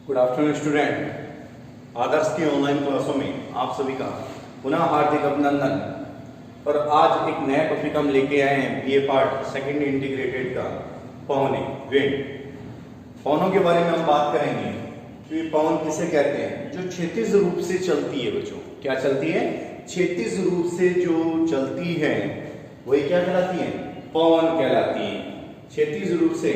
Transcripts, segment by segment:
Good afternoon student. आदर्श की online क्लासों में आप सभी का पुनः हार्दिक अभिनंदन। और आज एक नया टॉपिक हम लेके आए हैं बीए पार्ट सेकंड इंटीग्रेटेड का पवने विंड। पवनों के बारे में हम बात करेंगे कि पवन किसे कहते हैं जो क्षैतिज रूप से चलती है। बच्चों क्या चलती है? क्षैतिज रूप से जो चलती है वही क्या कहलाती है? पवन कहलाती है। क्षैतिज रूप से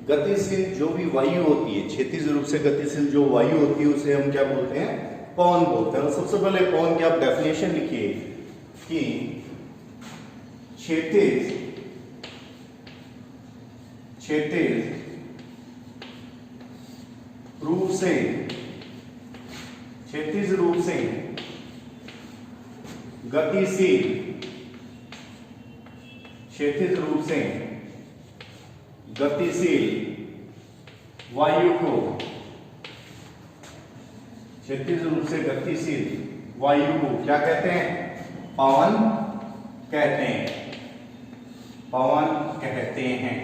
गतिशील जो भी वायु होती है, क्षैतिज रूप से गतिशील जो वायु होती है उसे हम क्या बोलते हैं? पवन बोलते हैं। सबसे पहले पवन की आप डेफिनेशन लिखिए कि क्षैतिज रूप से गतिशील, क्षैतिज रूप से गतिशील वायु को, क्षैतिज रूप से गतिशील वायु को क्या कहते हैं? पवन कहते हैं। पवन कहते हैं।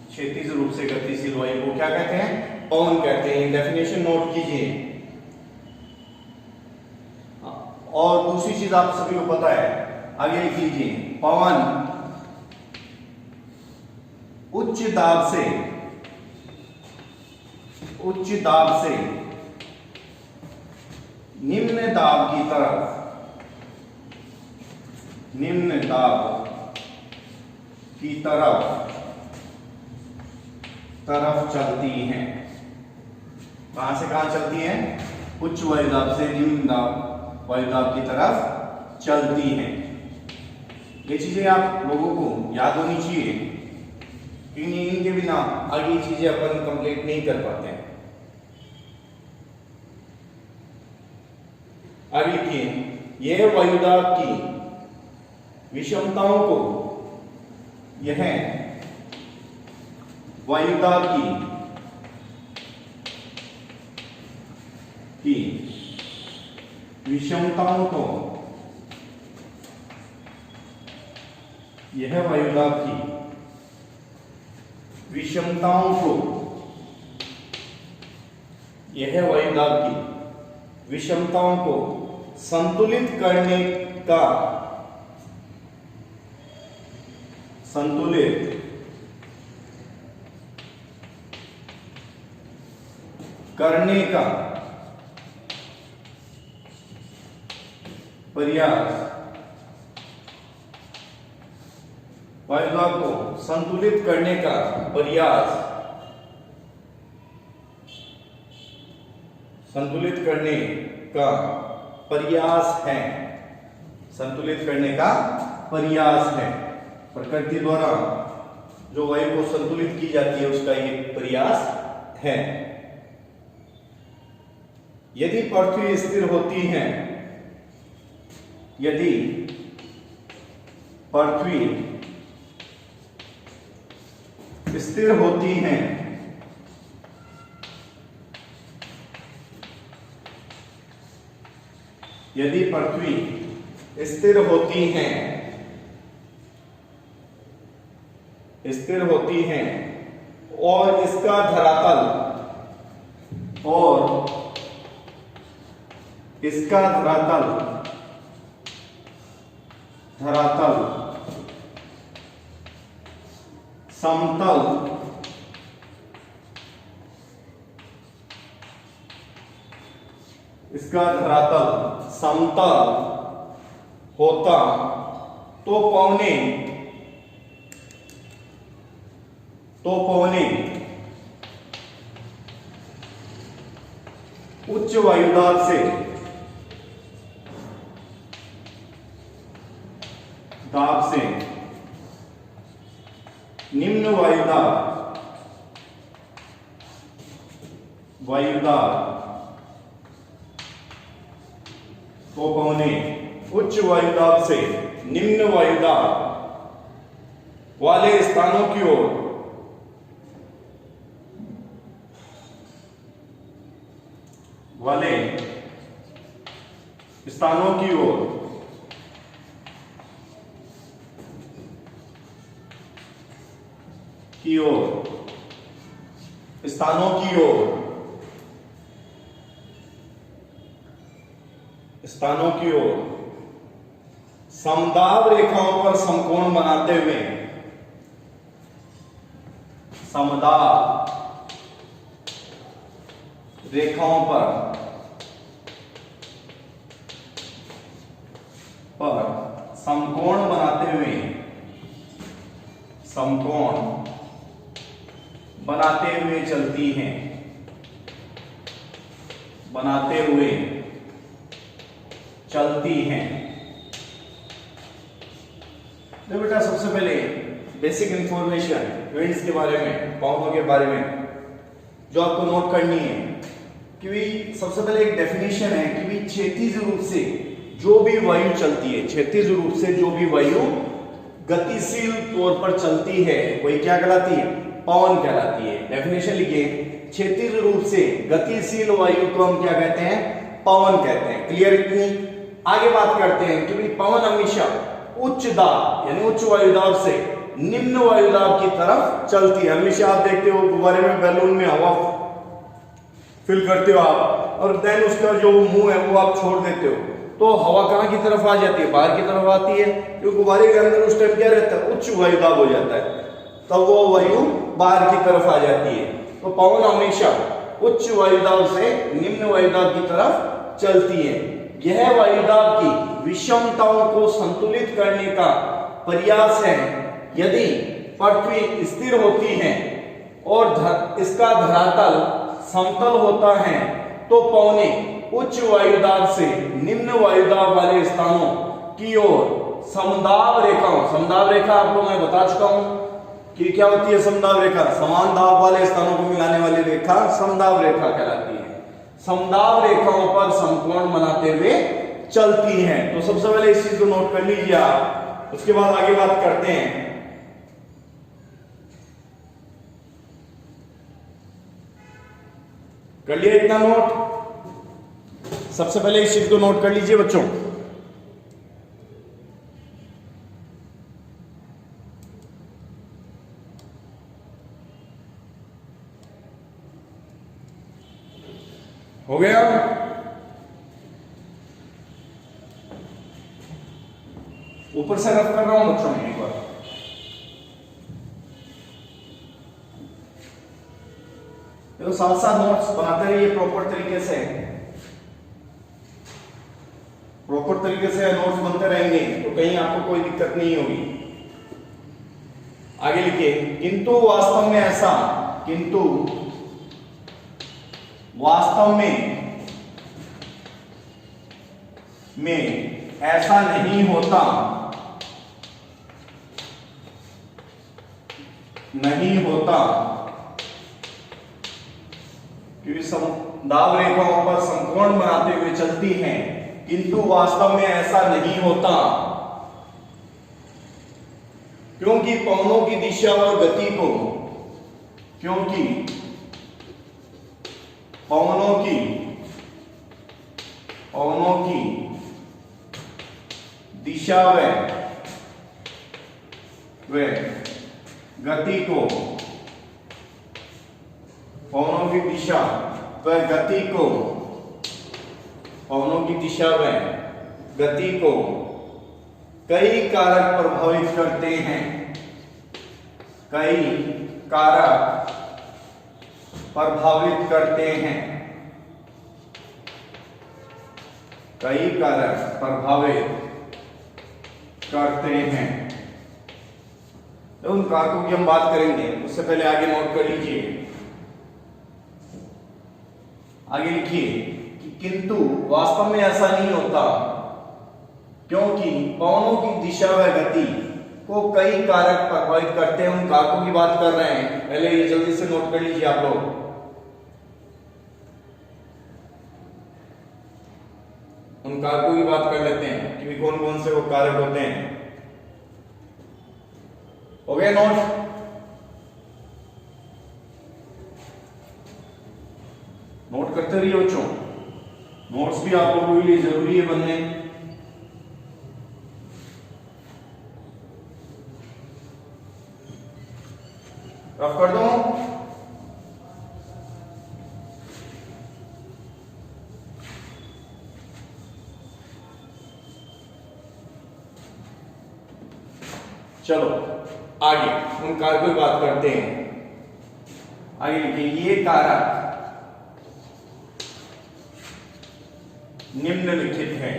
क्षैतिज रूप से गतिशील वायु को क्या कहते हैं? पवन कहते हैं। डेफिनेशन नोट कीजिए। और दूसरी चीज आप सभी को पता है, आगे लिख लीजिए। पवन उच्च दाब से निम्न दाब की तरफ चलती हैं। कहां से कहां चलती हैं? उच्च वायुदाब से निम्न वायुदाब की तरफ चलती हैं। ये चीजें आप लोगों को याद होनी चाहिए, क्योंकि इनके बिना आगे चीजें अपन कंप्लीट नहीं कर पाते हैं। आगे लिखिए, यह वायुदाब की विषमताओं को, यह वायुदाब की विषमताओं को, यह वायुदाब की विषमताओं को, यह वायुदाब की विषमताओं को संतुलित करने का प्रयास, वायुदाब को संतुलित करने का प्रयास, संतुलित करने का प्रयास है। संतुलित करने का प्रयास है। प्रकृति द्वारा जो वायु को संतुलित की जाती है उसका ये प्रयास है। यदि पृथ्वी स्थिर होती है, यदि पृथ्वी स्थिर होती है, यदि पृथ्वी स्थिर होती है और इसका धरातल समतल होता तो पवने उच्च वायुदाब से निम्न वायुदाब तो पवने उच्च वायुदाब से निम्न वायुदाब वाले स्थानों की ओर की ओर स्थानों की ओर, स्थानों की ओर समदाब रेखाओं पर समकोण बनाते हुए, समदाब रेखाओं पर समकोण बनाते हुए, समकोण बनाते हुए चलती हैं, बनाते हुए चलती हैं। तो बेटा सबसे पहले बेसिक इंफॉर्मेशन ट्विन्स के बारे में, पौधों के बारे में जो आपको नोट करनी है कि भी सबसे पहले एक डेफिनेशन है कि भी क्षैतिज रूप से जो भी वायु चलती है, क्षैतिज रूप से जो भी वायु गतिशील तौर पर चलती है वही क्या कहलाती है? पवन कहलाती है। डेफिनेशन लिखिए, क्षैतिज रूप से गतिशील वायु को हम क्या कहते हैं? पवन कहते हैं। क्लियर? इतनी आगे बात करते हैं कि भाई पवन हमेशा उच्च दाब यानी उच्च वायुदाब से निम्न वायुदाब की तरफ चलती है। हमेशा आप देखते हो गुब्बारे में, बैलून में हवा फिल करते हो आप, और देन उसका जो मुंह है वो आप छोड़ देते हो, तो हवा कहां की तरफ आ जाती है? बाहर की तरफ आती है, क्योंकि गुब्बारे के अंदर उस टाइम क्या रहता है? उच्च वायुदाब हो जाता है, तब वो वायु बाहर की तरफ आ जाती है। तो पवन हमेशा उच्च वायुदाब से निम्न वायुदाब की तरफ चलती है। यह वायुदाब की विषमताओं को संतुलित करने का प्रयास है। यदि पृथ्वी स्थिर होती है और इसका धरातल समतल होता है तो पवनें उच्च वायुदाब से निम्न वायुदाब वाले स्थानों की ओर समदाब रेखाओं, समदाब रेखा आपको मैं बता चुका हूं कि क्या होती है समदाब रेखा? समान दाब वाले स्थानों को मिलाने वाली रेखा समदाब रेखा कहलाती है। समदाब रेखाओं पर समकोण बनाते हुए चलती हैं। तो सबसे पहले इस चीज को नोट कर लीजिए आप, उसके बाद आगे बात करते हैं। कर लिया इतना नोट? सबसे पहले इस चीज को नोट कर लीजिए बच्चों। हो गया? ऊपर से रफ कर रहा हूं बच्चों में एक बार। तो साथ साथ नोट्स बनाते रहिए प्रॉपर तरीके से, प्रॉपर तरीके से नोट्स बनते रहेंगे तो कहीं आपको कोई दिक्कत नहीं होगी। आगे लिखिए, किंतु वास्तव में ऐसा, किंतु वास्तव में ऐसा नहीं होता, नहीं होता, क्योंकि दाब रेखाओं पर समकोण बनाते हुए चलती हैं, किंतु वास्तव में ऐसा नहीं होता, क्योंकि पवनों की दिशा और गति को, क्योंकि पवनों की दिशा व गति को, पवनों की दिशा व गति को, पवनों की दिशा व गति को कई कारक प्रभावित करते हैं, कई कारक प्रभावित करते हैं, कई कारक प्रभावित करते हैं। तो उन कारकों की हम बात करेंगे, उससे पहले आगे नोट कर लीजिए। आगे लिखिए कि किंतु वास्तव में ऐसा नहीं होता, क्योंकि पवनों की दिशा व गति को कई कारक प्रभावित करते हैं। उन कारकों की बात कर रहे हैं, पहले ये जल्दी से नोट कर लीजिए आप लोग। उन कारकों की बात कर लेते हैं कि कौन कौन से वो कारक होते हैं। हो गया नोट? नोट करते रहिए बच्चों, नोट्स भी आप लोगों के लिए जरूरी है बनने। रफ कर दो। चलो आगे उन कारकों की बात करते हैं। आगे लिखिए, ये कारक निम्नलिखित है,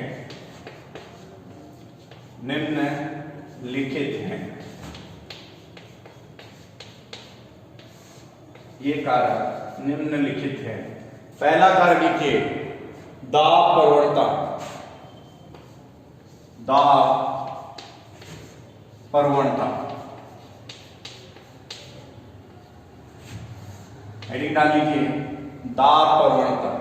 निम्नलिखित है। ये कारक निम्नलिखित है। पहला कारक लिखिए, दाब प्रवणता। दाब प्रवणता, हेडिंग डाल लीजिए, दाब प्रवणता।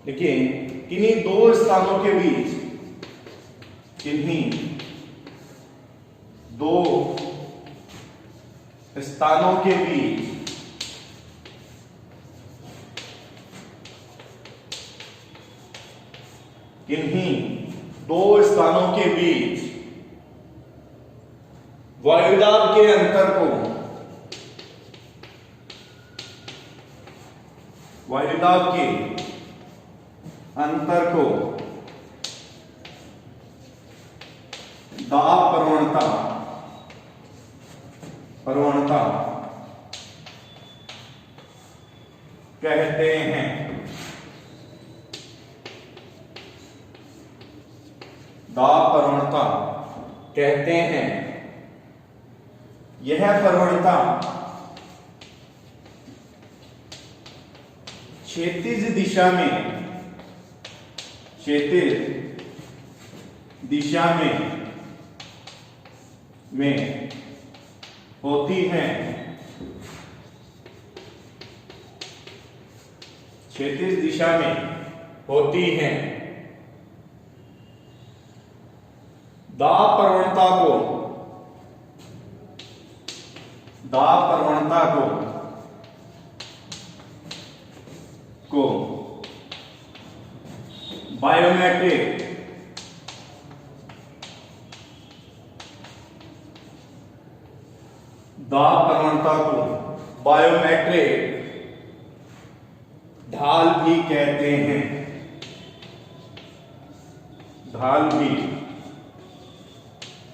देखिए, किन्हीं दो स्थानों के बीच, किन्हीं दो स्थानों के बीच किन्हीं दो स्थानों के बीच वायुदाब के अंतर को, वायुदाब के अंतर को दाब प्रवणता, प्रवणता कहते हैं। दाब प्रवणता कहते हैं। यह प्रवणता क्षैतिज दिशा में, क्षैतिज दिशा में होती है। क्षैतिज दिशा में होती है। दाब प्रवणता को, दाब प्रवणता को बायोमेट्रिक, दाब प्रवणता को बायोमेट्रिक ढाल भी कहते हैं। ढाल भी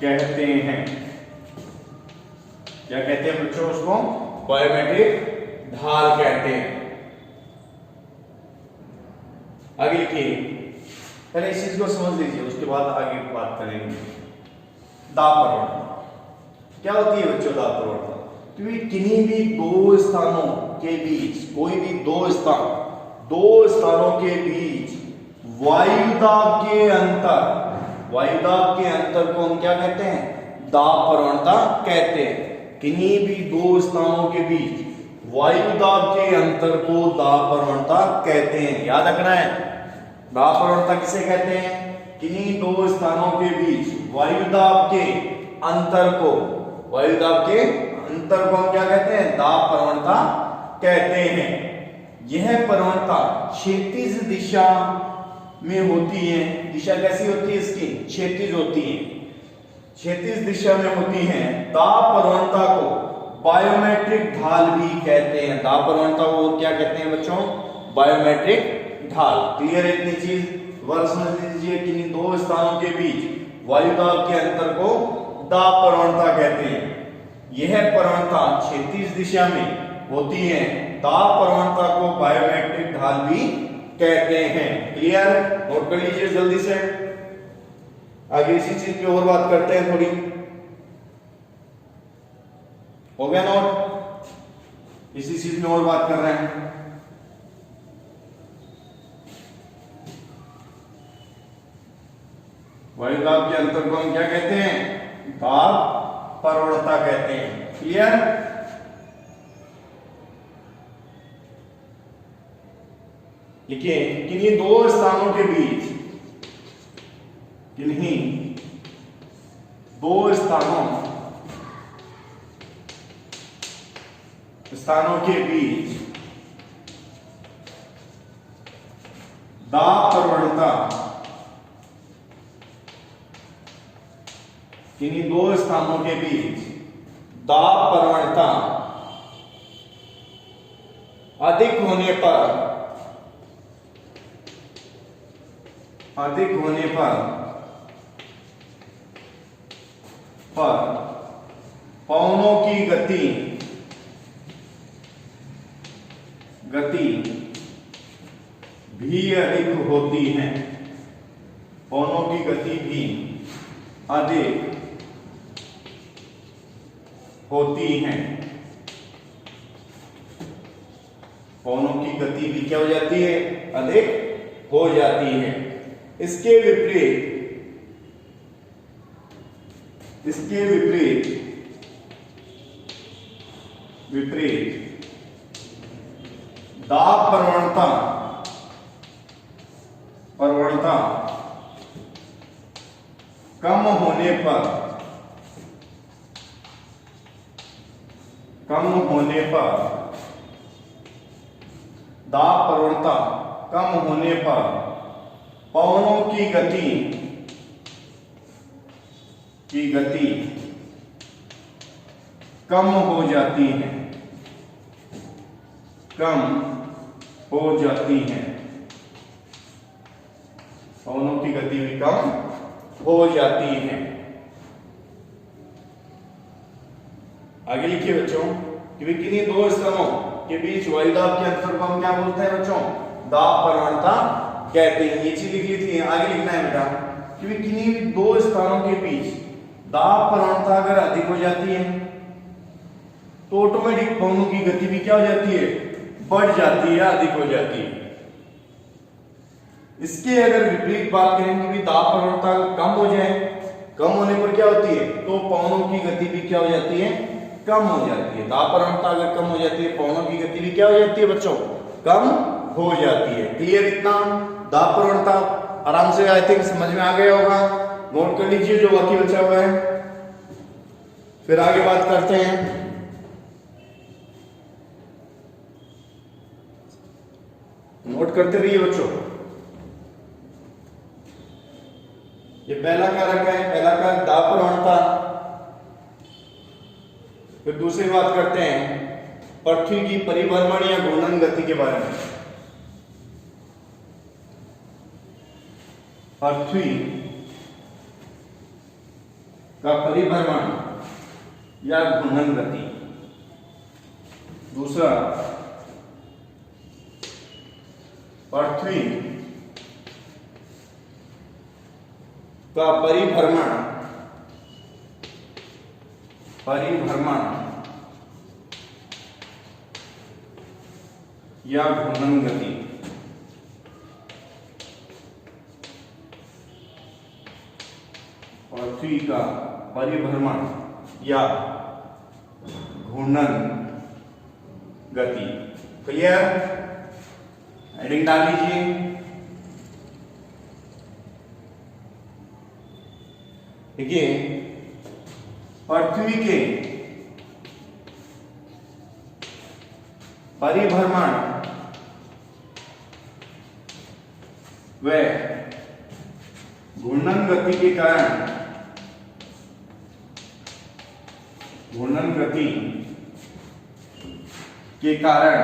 कहते हैं। क्या कहते हैं बच्चों उसको? बायोमेट्रिक ढाल कहते हैं। आगे लिखिए, पहले इस चीज को समझ लीजिए, उसके बाद आगे बात करेंगे। दाब प्रवणता क्या होती है बच्चों? दाब प्रवणता क्योंकि किन्हीं भी दो स्थानों के बीच, कोई भी दो स्थानों के बीच वायुदाब के अंतर, वायुदाब के अंतर को हम क्या कहते हैं? दाब प्रवणता कहते हैं। किन्हीं भी दो स्थानों के बीच वायुदाब के अंतर को दाब प्रवणता कहते हैं। याद रखना है, दाब प्रवणता किसे कहते हैं? किन्हीं दो स्थानों के बीच वायुदाब के अंतर को, वायुदाब के अंतर को हम क्या कहते हैं? दाब प्रवणता कहते हैं। यह प्रवणता क्षैतिज दिशा में होती है। दिशा कैसी होती है इसकी? क्षैतिज होती है, क्षैतिज दिशा में होती है। दाब प्रवणता को बायोमेट्रिक ढाल भी कहते हैं। दाब प्रवणता को क्या कहते हैं बच्चों? बायोमेट्रिक ढाल। क्लियर है इतनी चीज? वर्ग समझ लीजिए, किन्हीं दो स्थानों के बीच वायुदाब के अंतर को दाब प्रवणता कहते हैं। यह प्रवणता क्षैतिज दिशा में होती है। दाब प्रवणता को बायोमेट्रिक ढाल भी कहते हैं। क्लियर? नोट कर लीजिए जल्दी से। आगे इसी चीज की और बात करते हैं थोड़ी। हो गया नोट? इसी चीज में और बात कर रहे हैं। वायुदाब के अंतर को हम क्या कहते हैं? दाब प्रवणता कहते हैं। क्लियर? देखिए, किन्हीं दो स्थानों के बीच, किन्हीं दो स्थानों के बीच दाब प्रवणता, किन्हीं दो स्थानों के बीच दाब प्रवणता अधिक होने पर, अधिक होने पर पर पवनों की गति भी अधिक होती है। पवनों की गति भी अधिक होती है। पवनों की गति भी क्या हो जाती है? अधिक हो जाती है। इसके विपरीत दाब प्रवणता कम होने पर दाब प्रवणता कम होने पर पवनों की गति कम हो जाती है। पवनों की गति भी कम हो जाती है। आगे लिखिए बच्चों कि भी किन्हीं दो स्तरों के बीच वायुदाब के अंतर को हम क्या बोलते हैं बच्चों? दाब प्रवणता कहते हैं। ये चीज लिख ली थी, आगे लिखना है बेटा कि भी किन्हीं भी दो स्थानों के बीच दाब प्रवणता अगर अधिक हो जाती है तो ऑटोमेटिक पवनों की गति भी क्या हो जाती है? बढ़ जाती है, अधिक हो जाती है। इसके अगर विपरीत बात करें कि भी दाब प्रवणता कम हो जाए, कम होने पर क्या होती है? तो पवनों की गति भी क्या हो जाती है? कम हो जाती है। दाब प्रवणता अगर कम हो जाती है, पवनों की गति भी क्या हो जाती है बच्चों? कम हो जाती है। क्लियर इतना? दाब प्रवणता आराम से आई थिंक समझ में आ गया होगा। नोट कर लीजिए जो बाकी बचा हुआ है, फिर आगे बात करते हैं। नोट करते रहिए बच्चों। ये पहला कारक है, पहला कारक दाब प्रवणता। फिर दूसरी बात करते हैं पृथ्वी की परिभ्रमण या घूर्णन गति के बारे में। पृथ्वी का परिभ्रमण या घूर्णन गति। दूसरा, पृथ्वी का परिभ्रमण या घूर्णन गति। पृथ्वी का परिभ्रमण या घूर्णन गति। क्लियर? हेडिंग डाल लीजिए। देखिए पृथ्वी के परिभ्रमण व घूर्णन गति के कारण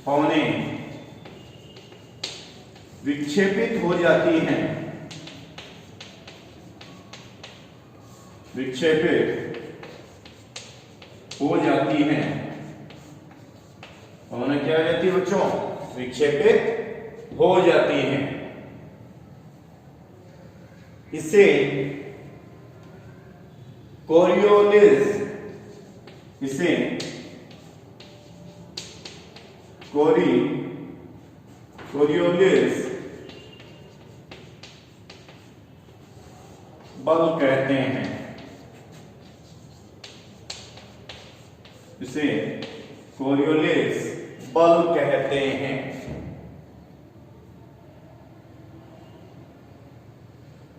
पवनें विक्षेपित हो जाती हैं। पवनें क्या हो जाती है बच्चों? विक्षेपित हो जाती हैं। इसे कोरियोलिस बल कहते हैं। इसे कोरियोलिस बल कहते हैं।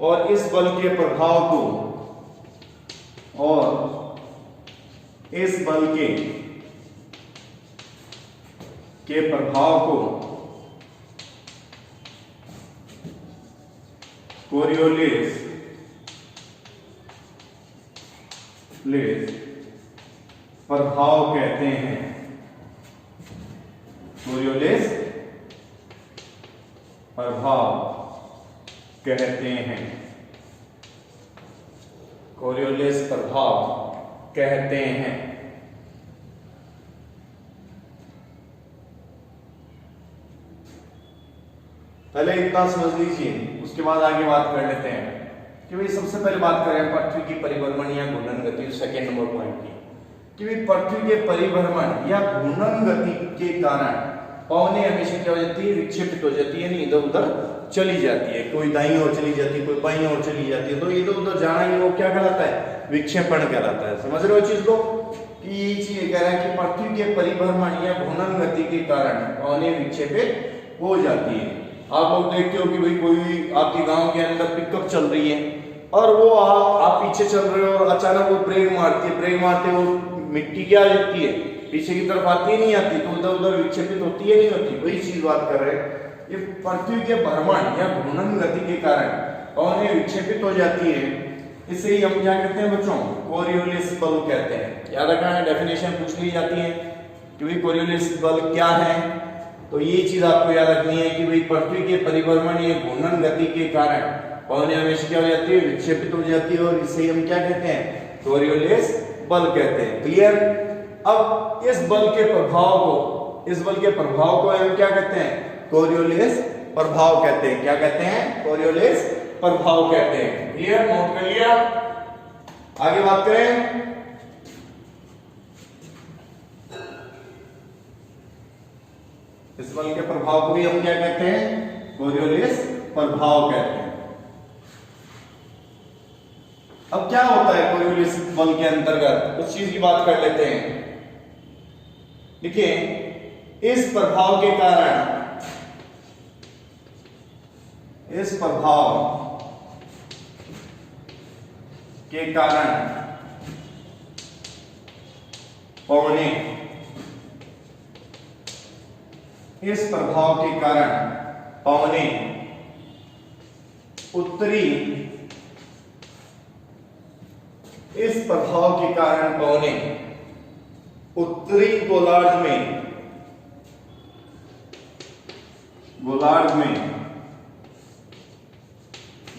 और इस बल के प्रभाव को कोरियोलिस प्रभाव कहते हैं। कोरियोलिस प्रभाव कहते हैं। कोरियोलिस प्रभाव कहते हैं। पहले इतना समझ लीजिए, उसके बाद आगे बात कर लेते हैं कि भाई सबसे पहले बात करें पृथ्वी की परिभ्रमण या घूर्णन गति, सेकेंड नंबर पॉइंट की, कि भाई पृथ्वी के परिभ्रमण या घूर्णन गति के कारण पवनें हमेशा क्या हो जाती है, विक्षेपित हो जाती है, नहीं इधर उधर चली जाती है, कोई दाईं ओर चली जाती है, कोई बाईं ओर चली जाती है, तो इधर उधर जाना ही वो क्या कहलाता है, विक्षेपण कहलाता है। समझ रहे हो चीज को, कि ये चीज कह रहा है कि पृथ्वी के परिभ्रमण या घूर्णन गति के कारण पवनें विक्षेपित हो जाती है। आप लोग देखते हो कि भाई कोई आपके गांव के अंदर पिकअप चल रही है और वो आप पीछे चल रहे हो और अचानक वो ब्रेक मारती है, ब्रेक मारते वो मिट्टी क्या जाती है, पीछे की तरफ आती है, नहीं आती, तो उधर उधर विक्षेपित होती है, नहीं होती, वही चीज बात कर रहे हैं। ये पृथ्वी के भ्रमण या घूर्णन गति के कारण पवनें विक्षेपित हो जाती है, इसे ही हम क्या कहते हैं बच्चों, कोरियोलिस बल कहते हैं। याद रखना है, डेफिनेशन पूछ ली जाती है कि भाई कोरियोलिस बल क्या है, तो ये चीज आपको याद रखनी है कि भाई पृथ्वी के परिभ्रमण या घूर्णन गति के कारण पवनें हमेशा क्या हो जाती है, विक्षेपित हो जाती है, और इसे हम क्या कहते हैं, कोरियोलिस बल कहते हैं। क्लियर। अब इस बल के प्रभाव को हम क्या कहते हैं, कोरियोलिस प्रभाव कहते हैं। क्या कहते हैं, कोरियोलिस प्रभाव कहते हैं। क्लियर, नोट कर लिया। आगे बात करें, इस बल के प्रभाव को भी हम क्या कहते हैं, कोरियोलिस प्रभाव कहते हैं। अब क्या होता है कोरियोलिस बल के अंतर्गत, उस चीज की बात कर लेते हैं। देखिए, इस प्रभाव के कारण पवनें, इस प्रभाव के कारण पवनें उत्तरी, इस प्रभाव के कारण पवनें उत्तरी गोलार्ध में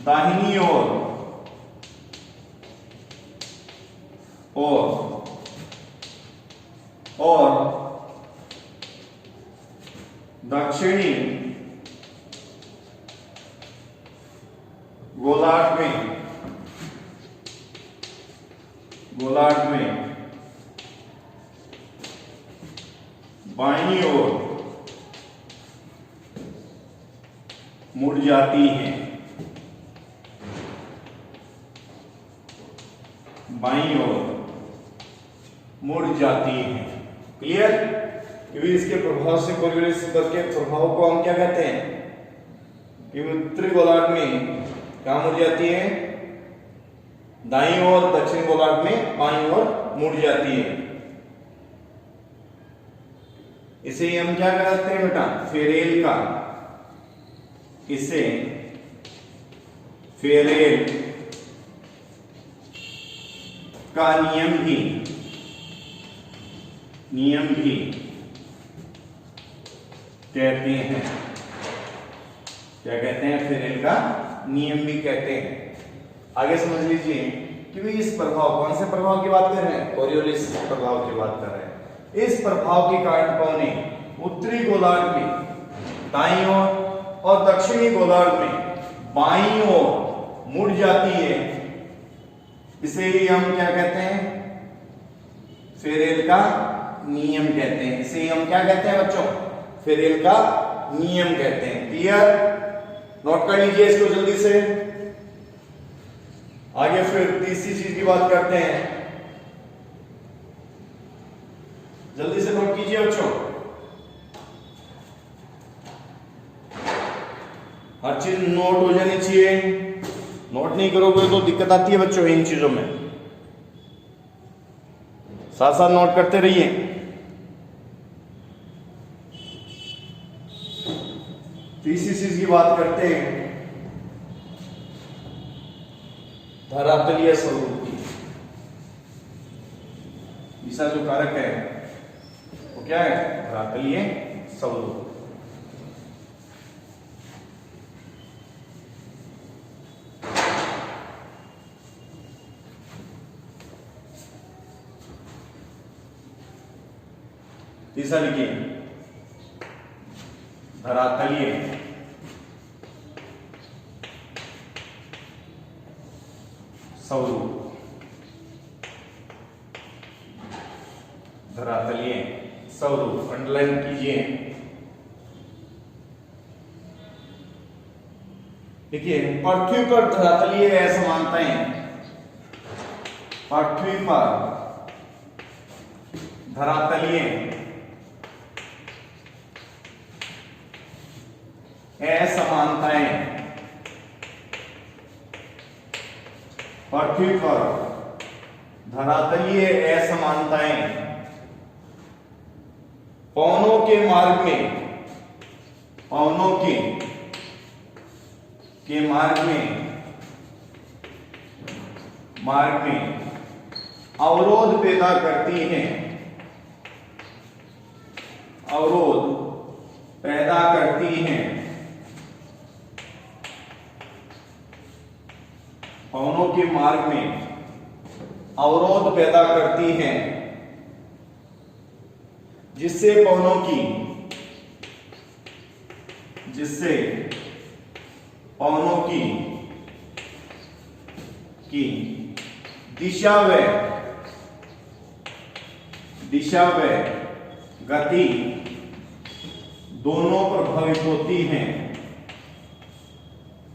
दाहिनी ओर और दक्षिणी गोलार्ध में बाईं ओर मुड़ जाती हैं, बाईं ओर मुड़ जाती हैं। क्लियर। इसके प्रभाव से कोरियोलिस बल के प्रभाव को हम क्या कहते हैं, कि उत्तरी गोलार्ध में क्या मुड़ जाती है, दाईं ओर, दक्षिण गोलार्ध में बाईं ओर मुड़ जाती है। इसे हम क्या कहते हैं बेटा, फेरेल का, इसे फेरेल का नियम भी कहते हैं। क्या कहते हैं, फेरेल का नियम भी कहते हैं। आगे समझ लीजिए कि भी इस प्रभाव, कौन से प्रभाव की बात कर रहे हैं, कोरियोलिस प्रभाव की बात कर रहे हैं। इस प्रभाव के कारण पवनें उत्तरी गोलार्ध में दाईं ओर और दक्षिणी गोलार्ध में बाईं ओर मुड़ जाती है। इसे ही हम क्या कहते हैं, फेरेल का नियम कहते हैं। इसे हम क्या कहते हैं बच्चों, फेरेल का नियम कहते हैं। क्लियर, नोट कर लीजिए इसको जल्दी से। आगे फिर तीसरी चीज की बात करते हैं, जल्दी से नोट कीजिए बच्चों। हर चीज नोट हो जानी चाहिए, नोट नहीं करोगे तो दिक्कत आती है बच्चों इन चीजों में। साथ साथ नोट करते रहिए। तीसरी चीज की बात करते हैं, धरातलीय स्वरूप की। तीसरा जो कारक है वो क्या है, धरातलीय स्वरूप। तीसरा लिखिए धरातलीय स्वरूप, धरातलीय स्वरूप अंडरलाइन कीजिए। देखिए पृथ्वी पर धरातलीय असमानताएं, पृथ्वी पर धरातलीय असमानताएं, पृथ्वी पर धरातलीय असमानताएं पवनों के मार्ग में, पवनों के मार्ग में अवरोध पैदा करती हैं, अवरोध पैदा करती हैं, पवनों के मार्ग में अवरोध पैदा करती हैं, जिससे पवनों की दिशा व गति दोनों प्रभावित होती हैं,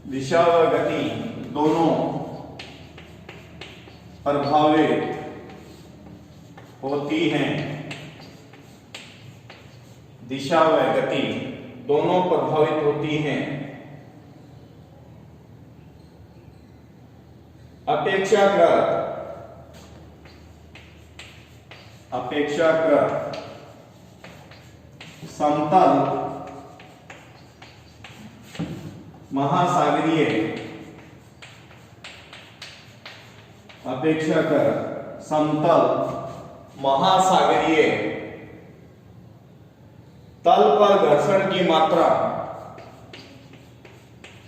दिशा व गति दोनों प्रभावित होती हैं, दिशा व गति दोनों प्रभावित होती हैं। अपेक्षाकृत समतल महासागरीय, अपेक्षाकृत समतल महासागरीय तल पर घर्षण की मात्रा,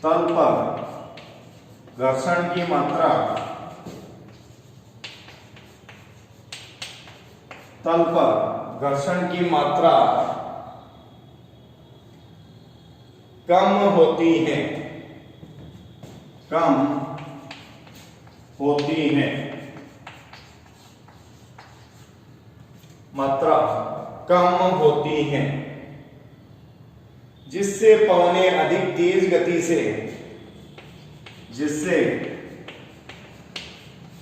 तल पर घर्षण की मात्रा, तल पर घर्षण की मात्रा कम होती है, कम होती है, मात्रा कम होती है, जिससे पवनें अधिक तेज गति से, जिससे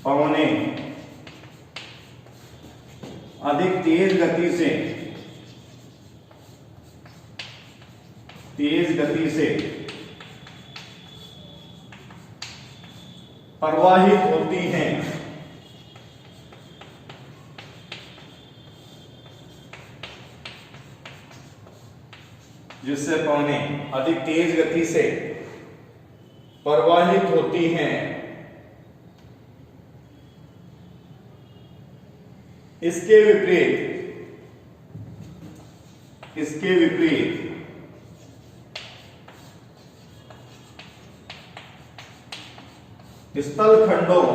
पवनें अधिक तेज गति से प्रवाहित होती हैं, जिससे पवनें अधिक तेज गति से प्रवाहित होती हैं। इसके विपरीत स्थलखंडों,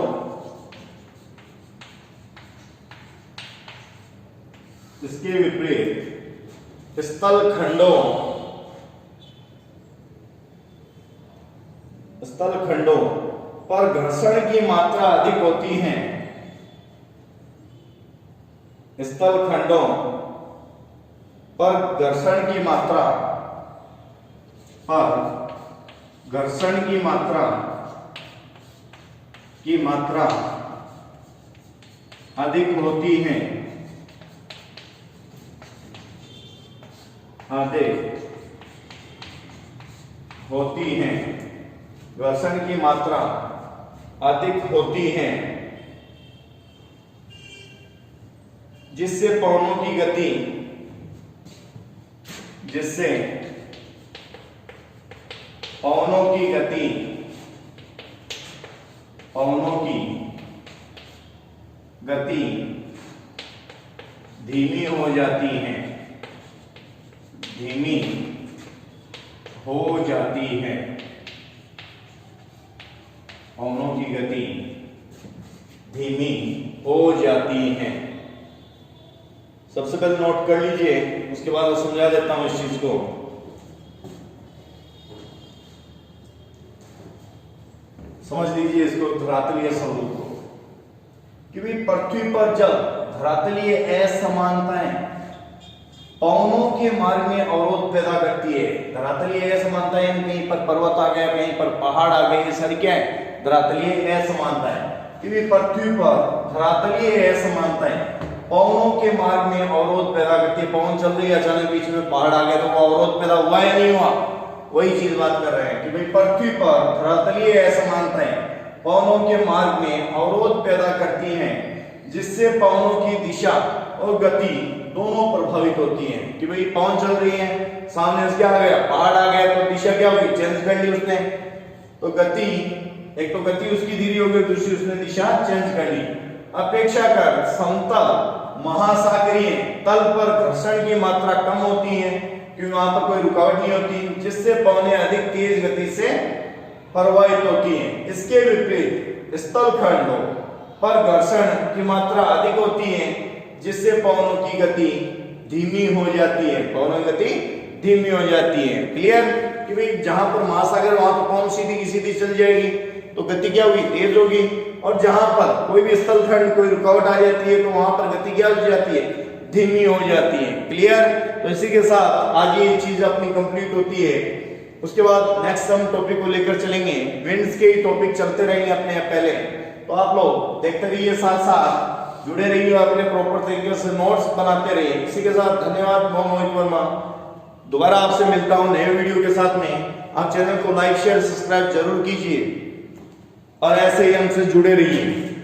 इसके विपरीत स्थलखंडों पर घर्षण की मात्रा अधिक होती है, स्थलखंडों पर घर्षण की मात्रा अधिक होती है, घर्षण की मात्रा अधिक होती है, जिससे पवनों की गति, धीमी हो जाती है, पवनों की गति धीमी हो जाती है। सबसे पहले नोट कर लीजिए, उसके बाद मैं समझा देता हूं इस चीज को। समझ लीजिए इसको, धरातलीय स्वरूप को, कि भाई पृथ्वी पर जब धरातलीय असमानताएं पवनों के मार्ग में अवरोध पैदा करती है, धरातलीय असमानताएं, कहीं पर पर्वत आ गया, कहीं पर पहाड़ आ गए, ये सारी क्या है, धरातलीय असमानताएं। कि भाई पृथ्वी पर धरातलीय असमानताएं पवनों के मार्ग में अवरोध पैदा करती है। पवन चल रही है, अचानक बीच में पहाड़ आ गया, तो वो अवरोध पैदा हुआ या नहीं हुआ, वही चीज बात कर रहे हैं कि भाई पृथ्वी पर धरातलीय असमानताएं पवनों के मार्ग में अवरोध पैदा करती हैं, जिससे पवनों की दिशा और गति दोनों प्रभावित होती हैं। कि भाई पवन चल रही है, सामने से क्या आ गया, पहाड़ आ गया, तो दिशा क्या होगी, चेंज कर ली उसने, तो गति, एक तो गति उसकी धीरे हो गई, दूसरी उसने दिशा चेंज कर ली। अपेक्षाकृत समतल महासागरीय तल पर घर्षण की मात्रा कम होती है, क्योंकि वहां पर कोई रुकावट नहीं होती, जिससे पवनें अधिक तेज गति से प्रवाहित होती हैं। इसके विपरीत स्थल खंडों पर घर्षण की मात्रा अधिक होती है, जिससे पवनों की गति धीमी हो जाती है, पवनों की गति धीमी हो जाती है। क्लियर, कि भाई जहां पर महासागर वहां पर पवन सीधी की सीधी चल जाएगी, तो गति क्या होगी, तेज होगी, और जहां पर कोई भी स्थल खंड कोई रुकावट आ जाती है, तो वहां पर गति क्या हो जाती है, धीमी हो जाती है। क्लियर, तो इसी के साथ आज ये चीज अपनी कंप्लीट होती है। उसके बाद नेक्स्ट हम टॉपिक को लेकर चलेंगे, विंड्स के टॉपिक चलते रहेंगे अपने पहले, तो आप लोग देखते रहिए, साथ साथ जुड़े रहिए, अपने प्रॉपर तरीके से नोट्स बनाते रहिए। इसी के साथ धन्यवाद, मोहित वर्मा। दोबारा आपसे मिलता हूं नए वीडियो के साथ में। आप चैनल को लाइक शेयर सब्सक्राइब जरूर कीजिए और ऐसे ही हमसे जुड़े रहिए।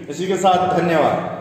इसी के साथ धन्यवाद।